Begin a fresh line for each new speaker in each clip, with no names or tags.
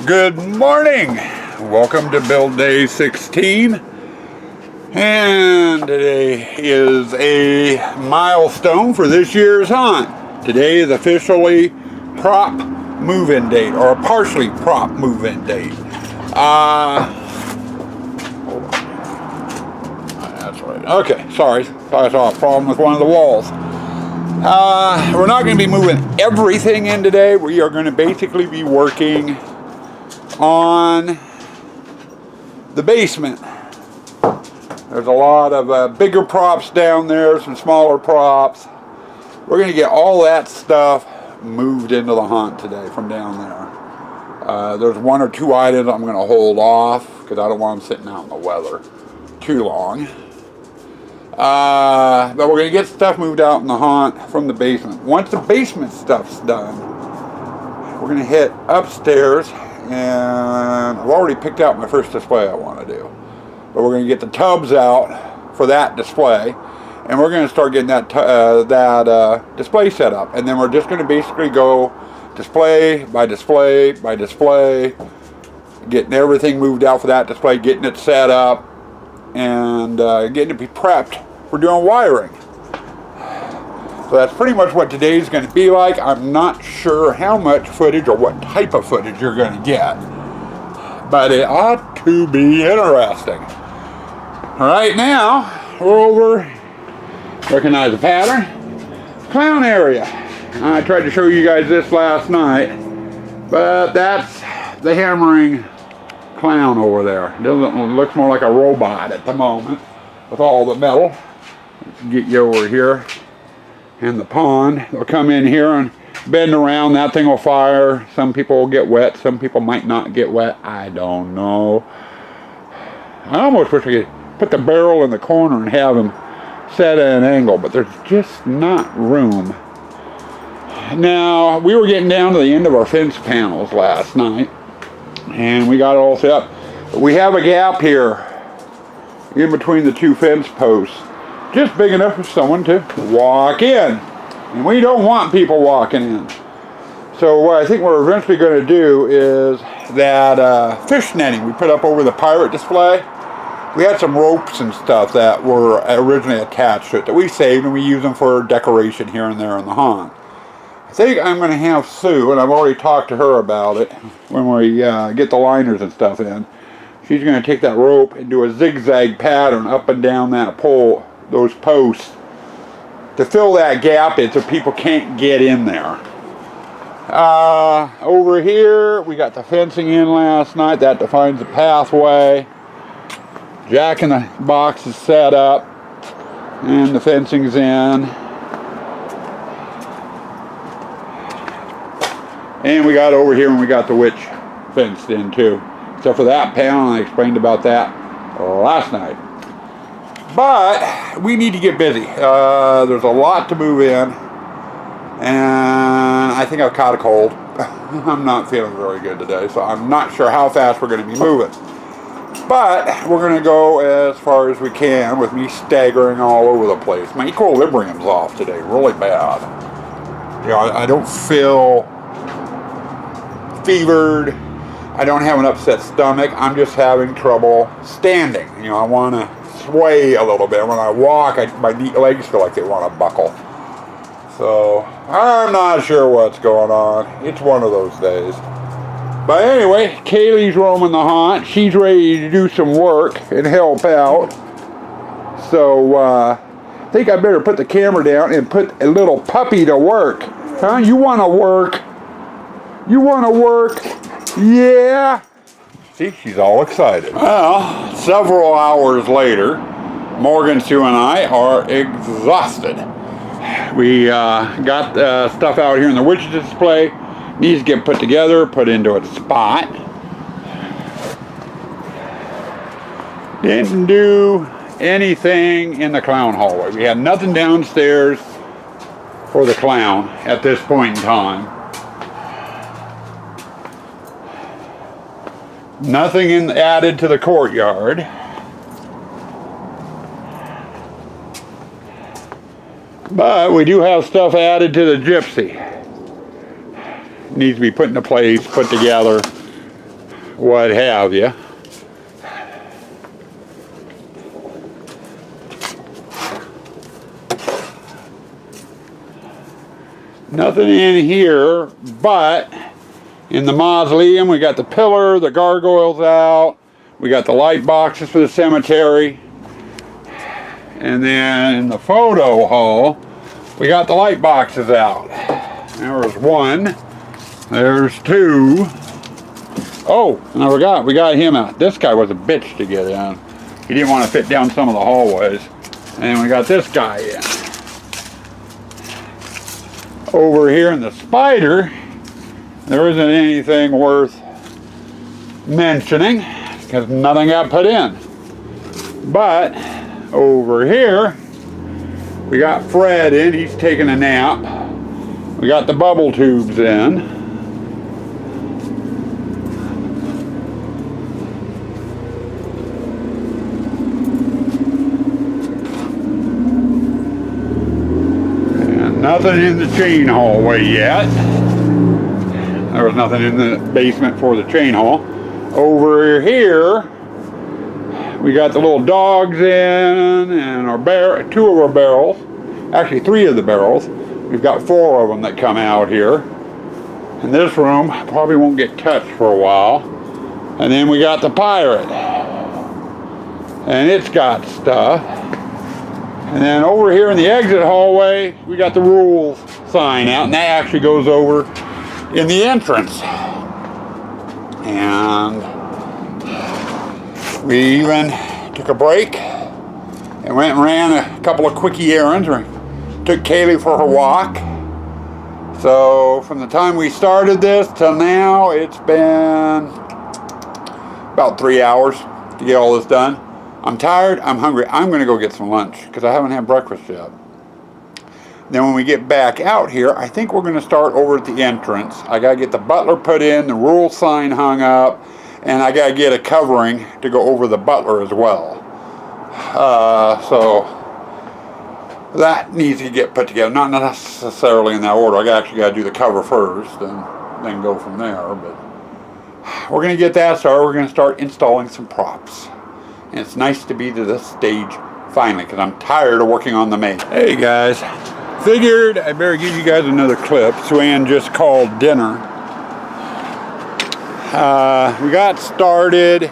Good morning. Welcome to build day 16. And today is a milestone for this year's hunt. Today is officially prop move-in date, or a partially prop move-in date. That's right. Okay, sorry. I saw a problem with one of the walls. We're not going to be moving everything in today. We are going to basically be working on the basement. There's a lot of bigger props down there, some smaller props. We're going to get all that stuff moved into the hunt today from down there. There's one or two items I'm going to hold off because I don't want them sitting out in the weather too long. But we're going to get stuff moved out in the hunt from the basement. Once the basement stuff's done, we're going to hit upstairs, and I've already picked out my first display I want to do. But we're going to get the tubs out for that display, and we're going to start getting that display set up. And then we're just going to basically go display by display by display, getting everything moved out for that display, getting it set up, and getting it prepped for doing wiring. So that's pretty much what today's going to be like. I'm not sure how much footage or what type of footage you're going to get, but it ought to be interesting. Right now, we're over, recognize the pattern, clown area. I tried to show you guys this last night, but that's the hammering clown over there. It looks more like a robot at the moment with all the metal. Let's get you over here. And the pond, they'll come in here and bend around, that thing will fire. Some people will get wet, some people might not get wet, I don't know. I almost wish I could put the barrel in the corner and have them set at an angle, but there's just not room. Now, we were getting down to the end of our fence panels last night, and we got it all set up. We have a gap here in between the two fence posts, just big enough for someone to walk in, and we don't want people walking in. So what I think we're eventually going to do is that fish netting we put up over the pirate display. We had some ropes and stuff that were originally attached to it that we saved, and we use them for decoration here and there in the hunt. I think I'm going to have Sue, and I've already talked to her about it when we get the liners and stuff in. She's going to take that rope and do a zigzag pattern up and down that pole, those posts, to fill that gap in so people can't get in there. Over here, we got the fencing in last night. That defines the pathway. Jack in the box is set up, and the fencing's in. And we got over here, and we got the witch fenced in too. Except for that panel, I explained about that last night. But we need to get busy. There's a lot to move in, and I think I've caught a cold. I'm not feeling very good today, so I'm not sure how fast we're going to be moving. But we're going to go as far as we can with me staggering all over the place. My equilibrium's off today, really bad. You know, I don't feel fevered. I don't have an upset stomach. I'm just having trouble standing. You know, I want to sway a little bit. When I walk, my legs feel like they want to buckle. So, I'm not sure what's going on. It's one of those days. But anyway, Kaylee's roaming the hunt. She's ready to do some work and help out. So, I think I better put the camera down and put a little puppy to work. Huh? You want to work? You want to work? Yeah. See, she's all excited. Well, several hours later, Morgan, Sue, and I are exhausted. We got stuff out here in the witch's display. Needs to get put together, put into a spot. Didn't do anything in the clown hallway. We had nothing downstairs for the clown at this point in time. Nothing added to the courtyard. But we do have stuff added to the gypsy. Needs to be put into place, put together. what have you. Nothing in here, but in the mausoleum we got the pillar, the gargoyles out, we got the light boxes for the cemetery, and then in the photo hall we got the light boxes out. There's one, there's two. Oh, and I forgot, we got him out. This guy was a bitch to get in. He didn't want to fit down some of the hallways. And we got this guy in. Over here in the spider, there isn't anything worth mentioning because nothing got put in. But over here, we got Fred in, he's taking a nap. We got the bubble tubes in. And nothing in the chain hallway yet. There was nothing in the basement for the chain hall. Over here, we got the little dogs in and our two of our barrels. Actually, 3 of the barrels. We've got 4 of them that come out here. And this room probably won't get touched for a while. And then we got the pirate. And it's got stuff. And then over here in the exit hallway, we got the rules sign out. And that actually goes over in the entrance. And we even took a break and went and ran a couple of quickie errands. Took Kaylee for her walk. So from the time we started this till now, it's been about 3 hours to get all this done. I'm tired, I'm hungry. I'm going to go get some lunch because I haven't had breakfast yet. Then when we get back out here, I think we're going to start over at the entrance. I got to get the butler put in, the rule sign hung up, and I got to get a covering to go over the butler as well. So that needs to get put together. Not necessarily in that order. I actually got to do the cover first and then go from there. But we're going to get that started. We're going to start installing some props. And it's nice to be to this stage finally because I'm tired of working on the main. Hey guys, figured I better give you guys another clip. Sue-Ann just called dinner. We got started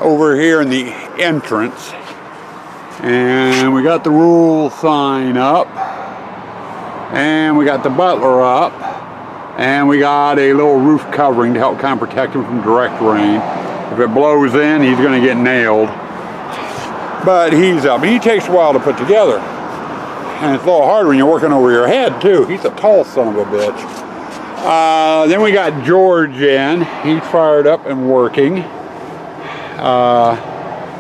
over here in the entrance. And we got the rule sign up, and we got the butler up, and we got a little roof covering to help kind of protect him from direct rain. If it blows in, he's going to get nailed. But he's up. He takes a while to put together. And it's a little hard when you're working over your head, too. He's a tall son of a bitch. Then we got George in. He's fired up and working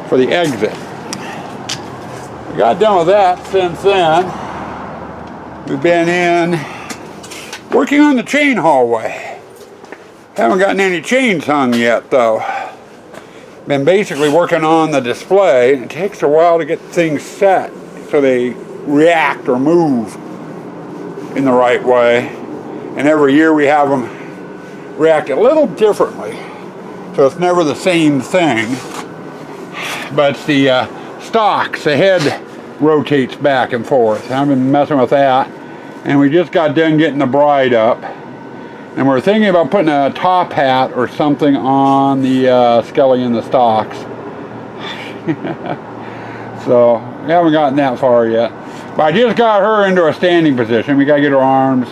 for the exit. We got done with that. Since then, we've been in working on the chain hallway. Haven't gotten any chains hung yet though. Been basically working on the display. It takes a while to get things set so they react or move in the right way. And every year we have them react a little differently. So it's never the same thing. But it's the stocks, the head rotates back and forth. I've been messing with that, and we just got done getting the bride up, and we're thinking about putting a top hat or something on the skelly in the stocks. So we haven't gotten that far yet, but I just got her into a standing position. We got to get her arms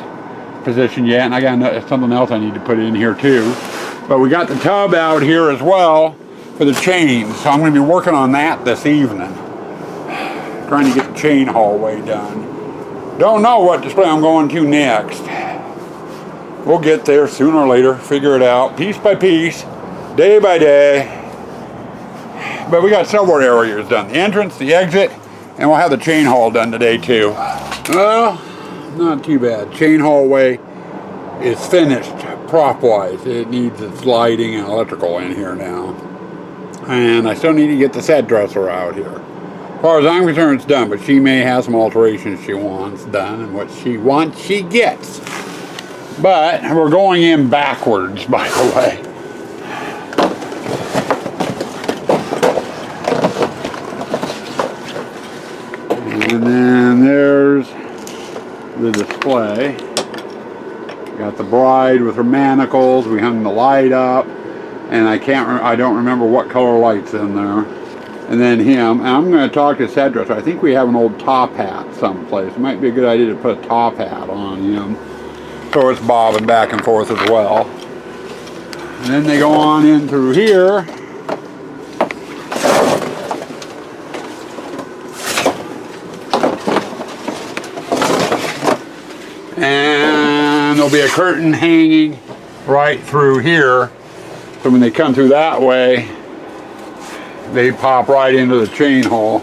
positioned yet, and I got something else I need to put in here too. But we got the tub out here as well for the chains, so I'm going to be working on that this evening. Trying to get the chain hallway done. Don't know what display I'm going to next. We'll get there sooner or later, figure it out, piece by piece, day by day. But we got several areas done. The entrance, the exit, and we'll have the chain hall done today too. Well, not too bad. Chain hallway is finished prop-wise. It needs its lighting and electrical in here now. And I still need to get the set dresser out here. As far as I'm concerned, it's done, but she may have some alterations she wants done, and what she wants, she gets. But we're going in backwards, by the way. And then there's the display. Got the bride with her manacles. We hung the light up, and I don't remember what color light's in there. And then him. And I'm going to talk to this hairdresser. I think we have an old top hat someplace. It might be a good idea to put a top hat on him, so it's bobbing back and forth as well. And then they go on in through here. And there'll be a curtain hanging right through here. So when they come through that way, they pop right into the chain hall.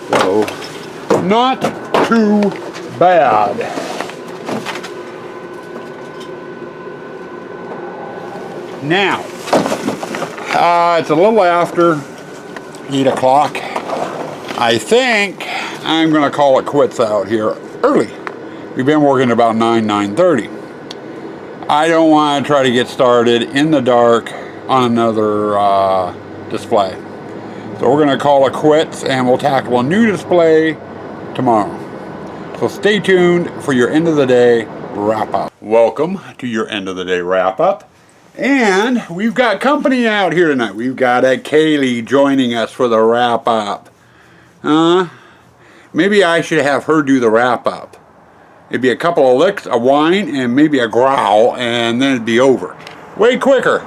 So, not too bad. Now, it's a little after 8 o'clock. I think I'm going to call it quits out here early. We've been working about 9:30. I don't want to try to get started in the dark on another display. So we're going to call it quits, and we'll tackle a new display tomorrow. So stay tuned for your end of the day wrap up. Welcome to your end of the day wrap up. And we've got company out here tonight. We've got a Kaylee joining us for the wrap up. Maybe I should have her do the wrap up. It'd be a couple of licks, a whine, and maybe a growl, and then it'd be over. Way quicker.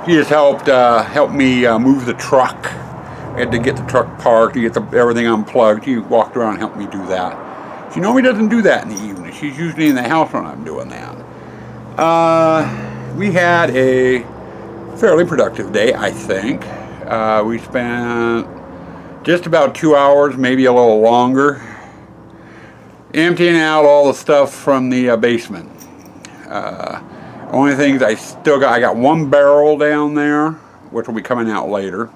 She just helped me move the truck. I had to get the truck parked, to get everything unplugged. She walked around and helped me do that. She normally doesn't do that in the evening. She's usually in the house when I'm doing that. We had a fairly productive day, I think. We spent just about 2 hours, maybe a little longer, emptying out all the stuff from the basement. Only things I got one barrel down there, which will be coming out later.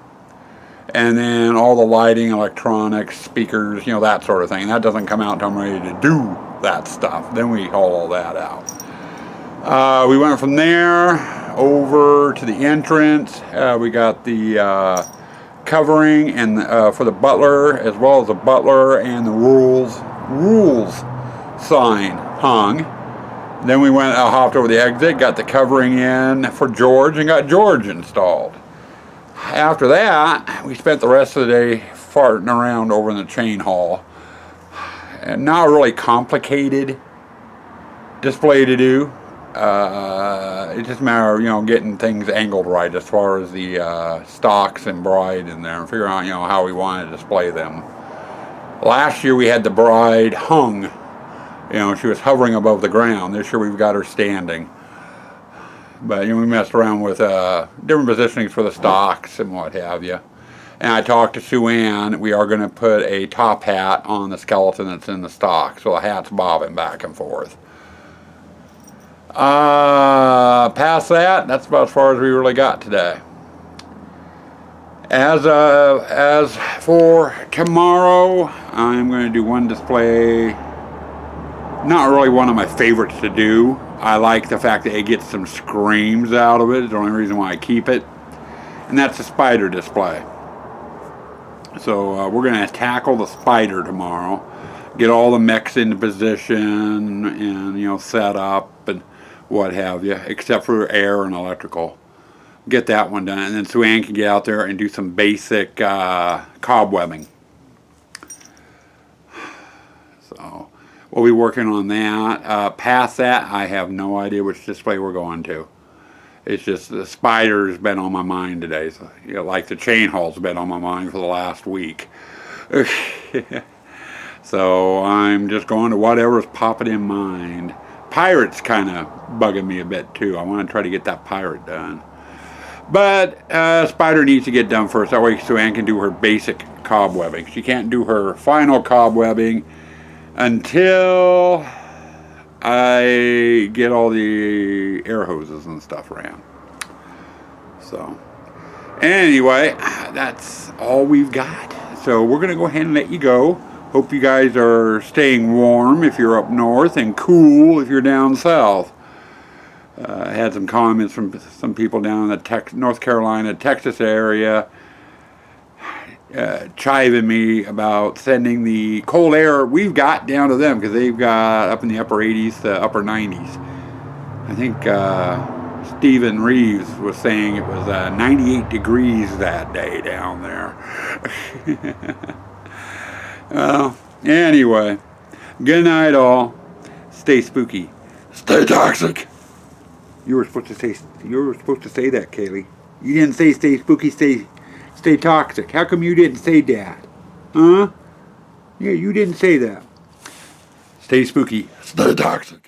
And then all the lighting, electronics, speakers, that sort of thing. That doesn't come out until I'm ready to do that stuff. Then we haul all that out. We went from there over to the entrance. We got the covering and for the butler, as well as the butler and the rules sign hung. Then we hopped over the exit, got the covering in for George, and got George installed. After that, we spent the rest of the day farting around over in the chain hall. And not a really complicated display to do. It's just a matter of, getting things angled right as far as the stocks and bride in there, and figuring out, how we want to display them. Last year we had the bride hung. She was hovering above the ground. This year we've got her standing. But, we messed around with different positionings for the stocks and what have you. And I talked to Sue Ann. We are going to put a top hat on the skeleton that's in the stock, so the hat's bobbing back and forth. Past that, that's about as far as we really got today. As for tomorrow, I'm going to do one display. Not really one of my favorites to do. I like the fact that it gets some screams out of it. It's the only reason why I keep it. And that's the spider display. So we're going to tackle the spider tomorrow. Get all the mechs into position and, set up and what have you, except for air and electrical. Get that one done. And then Sue Ann can get out there and do some basic cobwebbing. So we'll be working on that. Past that, I have no idea which display we're going to. It's just the spider's been on my mind today. So, like the chain hall's been on my mind for the last week. So I'm just going to whatever's popping in mind. Pirate's kind of bugging me a bit too. I want to try to get that pirate done. But spider needs to get done first. That way Sue Ann can do her basic cobwebbing. She can't do her final cobwebbing until I get all the air hoses and stuff ran. So anyway, that's all we've got. So we're going to go ahead and let you go. Hope you guys are staying warm if you're up north and cool if you're down south. I had some comments from some people down in the North Carolina, Texas area. chiving me about sending the cold air we've got down to them, because they've got up in the upper 80s to upper 90s. I think Stephen Reeves was saying it was 98 degrees that day down there. Well, anyway, good night all. Stay spooky. Stay toxic. You were supposed to say that, Kaylee. You didn't say stay spooky, stay toxic. How come you didn't say that? Huh? Yeah, you didn't say that. Stay spooky. Stay toxic.